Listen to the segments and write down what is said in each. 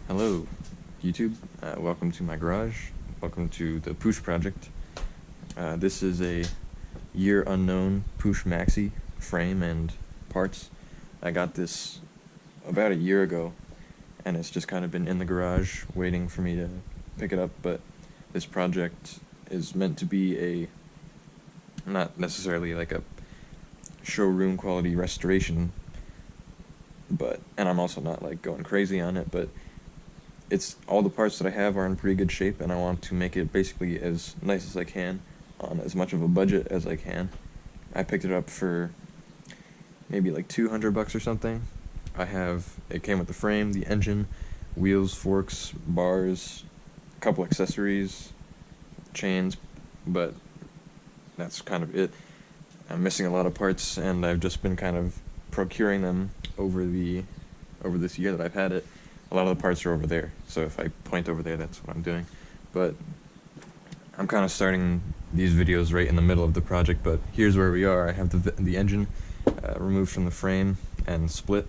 Hello, YouTube. Welcome to my garage. Welcome to the Puch project. This is a year unknown Puch Maxi frame and parts. I got this about a year ago, and it's just kind of been in the garage waiting for me to pick it up. But this project is meant to be not necessarily like a showroom quality restoration, and I'm also not like going crazy on it, but it's all the parts that I have are in pretty good shape, and I want to make it basically as nice as I can on as much of a budget as I can. I picked it up for maybe like $200 or something. It came with the frame, the engine, wheels, forks, bars, a couple accessories, chains, but that's kind of it. I'm missing a lot of parts, and I've just been kind of procuring them over this year that I've had it. A lot of the parts are over there, so if I point over there, that's what I'm doing. But I'm kind of starting these videos right in the middle of the project, but here's where we are. I have the engine removed from the frame and split.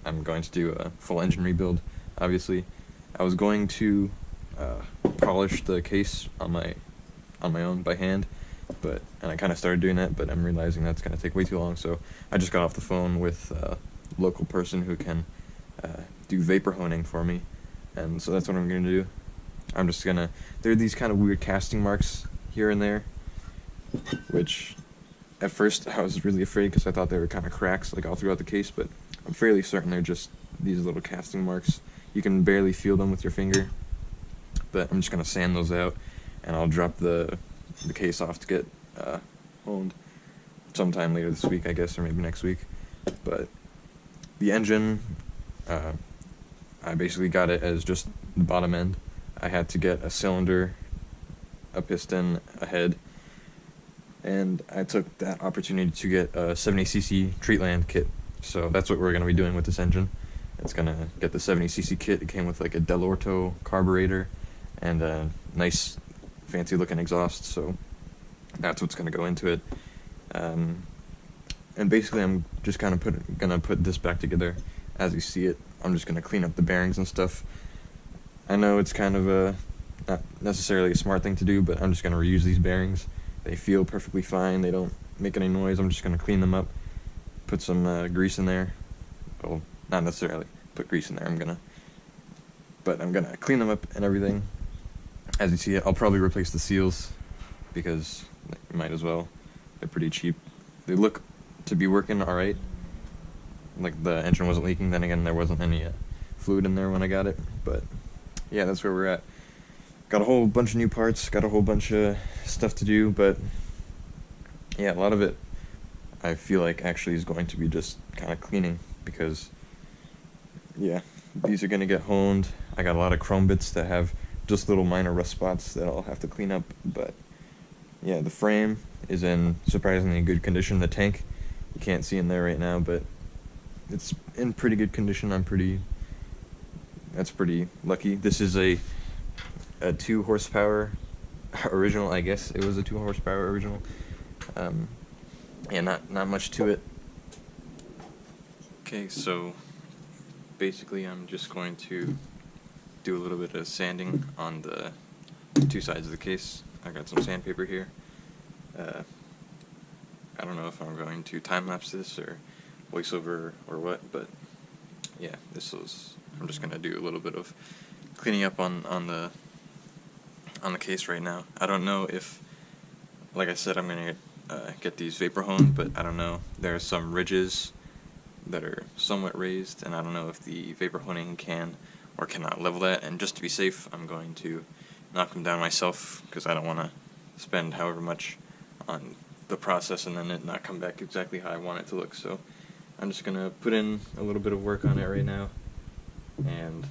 I'm going to do a full engine rebuild, obviously. I was going to polish the case on my own by hand, and I kind of started doing that, but I'm realizing that's going to take way too long, so I just got off the phone with a local person who can do vapor honing for me, and so that's what I'm going to do. There are these kind of weird casting marks here and there, which at first I was really afraid because I thought they were kind of cracks like all throughout the case, but I'm fairly certain they're just these little casting marks. You can barely feel them with your finger, but I'm just going to sand those out, and I'll drop the case off to get honed sometime later this week, I guess, or maybe next week. But the engine, I basically got it as just the bottom end. I had to get a cylinder, a piston, a head, and I took that opportunity to get a 70cc Treatland kit. So that's what we're going to be doing with this engine. It's going to get the 70cc kit. It came with like a Del Orto carburetor and a nice fancy looking exhaust, so that's what's going to go into it. And basically I'm just kind of going to put this back together as you see it. I'm just going to clean up the bearings and stuff. I know it's kind of not necessarily a smart thing to do, but I'm just going to reuse these bearings. They feel perfectly fine. They don't make any noise. I'm just going to clean them up, put some grease in there. Well, not necessarily put grease in there. I'm going to clean them up and everything. As you see it, I'll probably replace the seals because you might as well. They're pretty cheap. They look to be working alright. Like the engine wasn't leaking. Then again, there wasn't any fluid in there when I got it. But yeah, that's where we're at. Got a whole bunch of new parts. Got a whole bunch of stuff to do. But yeah, a lot of it I feel like actually is going to be just kind of cleaning because yeah, these are going to get honed. I got a lot of chrome bits that have just little minor rust spots that I'll have to clean up. But yeah, the frame is in surprisingly good condition. The tank, you can't see in there right now, but it's in pretty good condition. That's pretty lucky. This is a 2 horsepower original, I guess. It was a 2 horsepower original. Yeah, not much to it. Okay, so basically I'm just going to do a little bit of sanding on the 2 sides of the case. I got some sandpaper here. I don't know if I'm going to time-lapse this or voiceover or what, but yeah, I'm just going to do a little bit of cleaning up on the case right now. I don't know if, like I said, I'm going to get these vapor honed, but I don't know. There are some ridges that are somewhat raised, and I don't know if the vapor honing can or cannot level that, and just to be safe, I'm going to knock them down myself, because I don't want to spend however much on the process and then it not come back exactly how I want it to look. So I'm just going to put in a little bit of work on it right now, and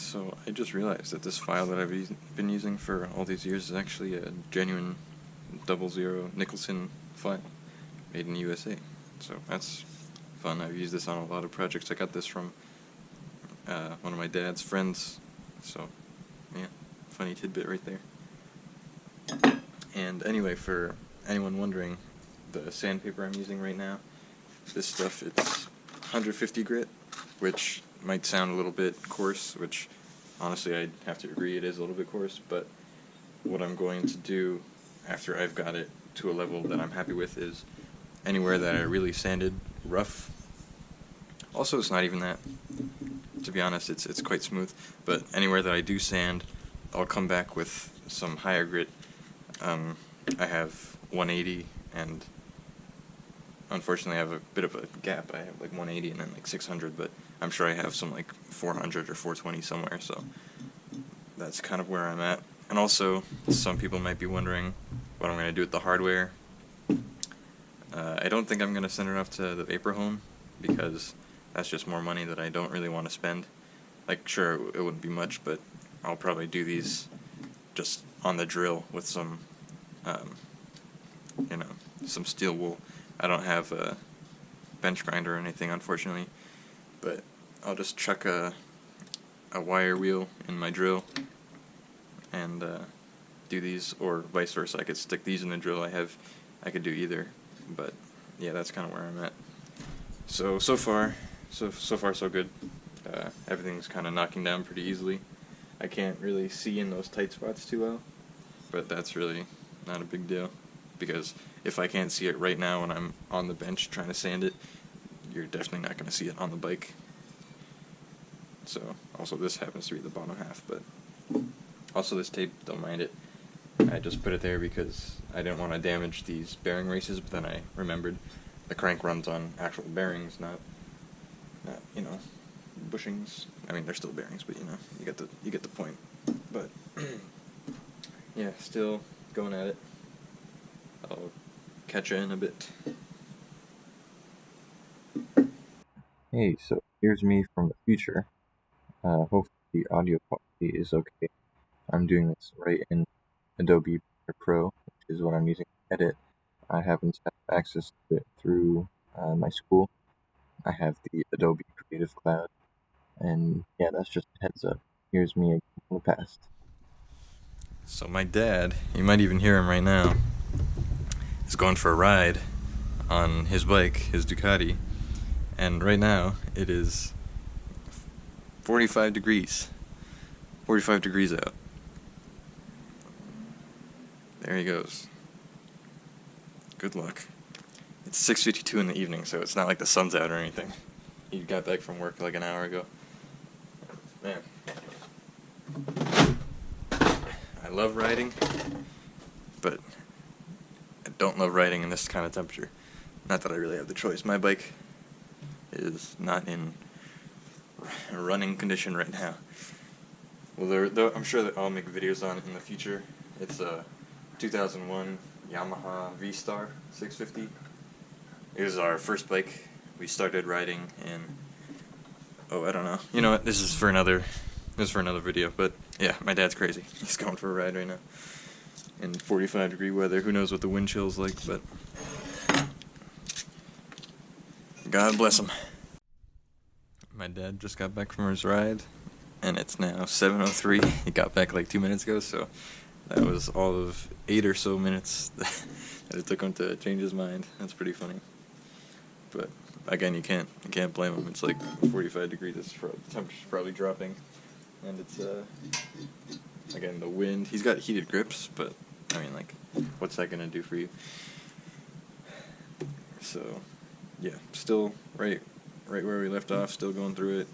So I just realized that this file that I've been using for all these years is actually a genuine 00 Nicholson file made in USA. So that's fun. I've used this on a lot of projects. I got this from one of my dad's friends. So yeah, funny tidbit right there. And anyway, for anyone wondering, the sandpaper I'm using right now, this stuff, it's 150 grit, which might sound a little bit coarse, which honestly I'd have to agree it is a little bit coarse, but what I'm going to do after I've got it to a level that I'm happy with is anywhere that I really sanded rough. Also, it's not even that, to be honest, it's quite smooth, but anywhere that I do sand, I'll come back with some higher grit. I have 180, and unfortunately I have a bit of a gap. I have like 180 and then like 600, but I'm sure I have some like 400 or 420 somewhere, so that's kind of where I'm at. And also, some people might be wondering what I'm going to do with the hardware. I don't think I'm going to send it off to the Vapor Home, because that's just more money that I don't really want to spend. Like, sure, it wouldn't be much, but I'll probably do these just on the drill with some, some steel wool. I don't have a bench grinder or anything, unfortunately, but I'll just chuck a wire wheel in my drill and do these, or vice versa. I could stick these in the drill. I could do either, but yeah, that's kind of where I'm at. So far so good. Everything's kind of knocking down pretty easily. I can't really see in those tight spots too well, but that's really not a big deal, because if I can't see it right now when I'm on the bench trying to sand it, you're definitely not going to see it on the bike. So, also this happens to be the bottom half, but also this tape, don't mind it. I just put it there because I didn't want to damage these bearing races, but then I remembered the crank runs on actual bearings, not bushings. I mean, they're still bearings, but you get the point. But yeah, still going at it. I'll catch you in a bit. Hey, so here's me from the future. Hopefully the audio quality is okay. I'm doing this right in Adobe Premiere Pro, which is what I'm using to edit. I happen to have access to it through my school. I have the Adobe Creative Cloud, and yeah, that's just a heads up. Here's me again from the past. So my dad, you might even hear him right now, is going for a ride on his bike, his Ducati, and right now it is 45 degrees. 45 degrees out. There he goes. Good luck. It's 6:52 in the evening, so it's not like the sun's out or anything. He got back from work like an hour ago. Man. I love riding, but I don't love riding in this kind of temperature. Not that I really have the choice. My bike is not in running condition right now. Well, I'm sure that I'll make videos on it in the future. It's a 2001 Yamaha V-Star 650. It was our first bike. We started riding in, I don't know. You know what? This is for another video. But yeah, my dad's crazy. He's going for a ride right now in 45-degree weather. Who knows what the wind chill's like? But God bless him. My dad just got back from his ride, and it's now 7:03. He got back like 2 minutes ago, so that was all of 8 or so minutes that it took him to change his mind. That's pretty funny. But again, you can't blame him. It's like 45 degrees. The temperature's probably dropping, and it's again, the wind. He's got heated grips, but I mean, like, what's that gonna do for you? So yeah, still right where we left off. Still going through it.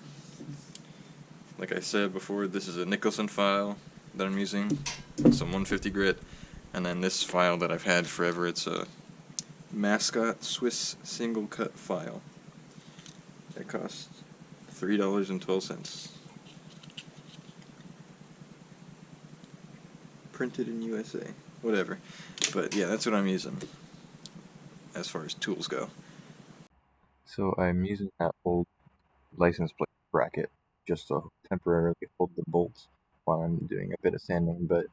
Like I said before, this is a Nicholson file that I'm using, some 150 grit, and then this file that I've had forever. It's a Mascot Swiss single cut file. It costs $3.12. Printed in USA. Whatever. But yeah, that's what I'm using as far as tools go. So I'm using that old license plate bracket just to hook temporarily hold the bolts while I'm doing a bit of sanding, but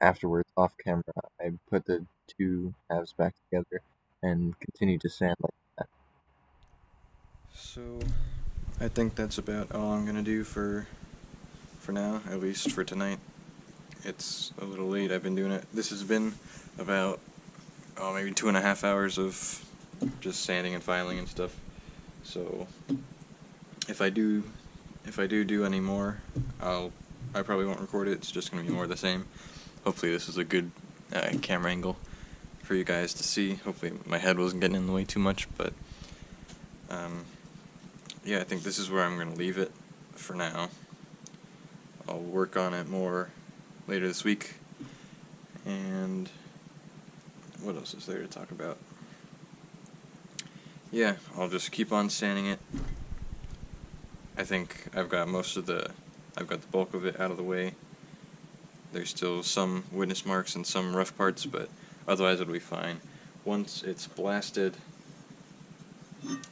afterwards, off camera, I put the two halves back together and continue to sand like that. So I think that's about all I'm gonna do for now, at least for tonight. It's a little late. I've been doing it. This has been about maybe 2.5 hours of just sanding and filing and stuff. So if I do any more, I probably won't record it. It's just gonna be more of the same. Hopefully this is a good camera angle for you guys to see. Hopefully my head wasn't getting in the way too much, but yeah, I think this is where I'm gonna leave it for now. I'll work on it more later this week. And what else is there to talk about? Yeah, I'll just keep on sanding it. I think I've got the bulk of it out of the way. There's still some witness marks and some rough parts, but otherwise it'll be fine. Once it's blasted,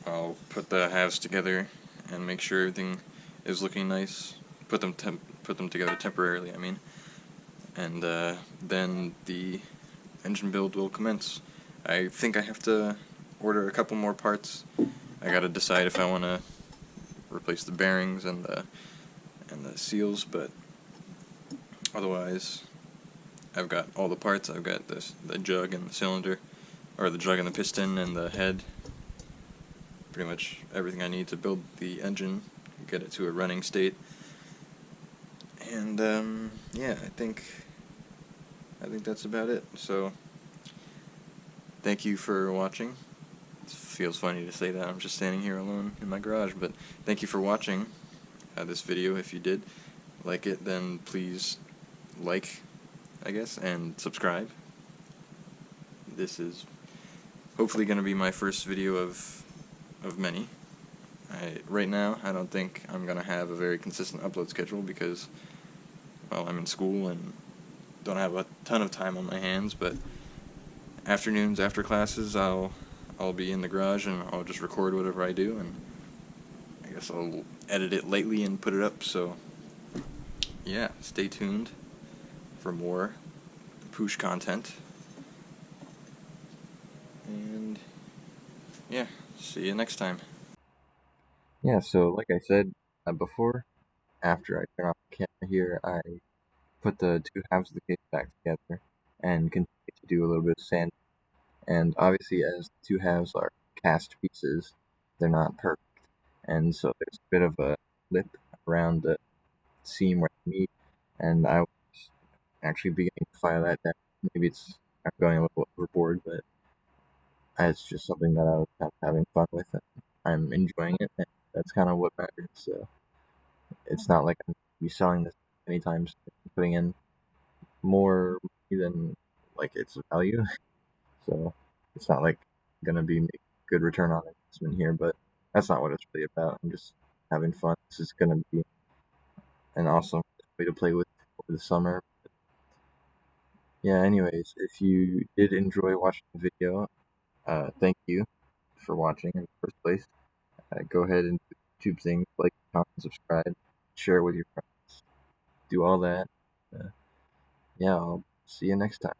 I'll put the halves together and make sure everything is looking nice. Put them together temporarily, I mean. And then the engine build will commence. I think I have to order a couple more parts. I gotta decide if I want to replace the bearings and the seals, but otherwise I've got all the parts. I've got the jug and the cylinder, or the jug and the piston and the head. Pretty much everything I need to build the engine, get it to a running state. And yeah, I think that's about it. So thank you for watching. It feels funny to say that I'm just standing here alone in my garage, but thank you for watching this video. If you did like it, then please like, I guess, and subscribe. This is hopefully going to be my first video of many. Right now, I don't think I'm going to have a very consistent upload schedule because, well, I'm in school and don't have a ton of time on my hands, but afternoons after classes, I'll be in the garage and I'll just record whatever I do, and I guess I'll edit it lightly and put it up. So yeah, stay tuned for more Puch content, and yeah, see you next time. Yeah, so like I said before, after I turn off the camera here, I put the two halves of the case back together and continue to do a little bit of sanding. And obviously, as the two halves are cast pieces, they're not perfect, and so there's a bit of a lip around the seam where they meet, and I was actually beginning to file that down. Maybe I'm going a little overboard, but it's just something that I was kind of having fun with, and I'm enjoying it, and that's kind of what matters. So it's not like I'm going to be selling this anytime soon, putting in more money than like its value. So it's not like I'm gonna be making good return on investment here, but that's not what it's really about. I'm just having fun. This is gonna be an awesome way to play with over the summer. Yeah, anyways, if you did enjoy watching the video, thank you for watching in the first place. Go ahead and do YouTube things like, comment, subscribe, share it with your friends, do all that. Yeah, I'll see you next time.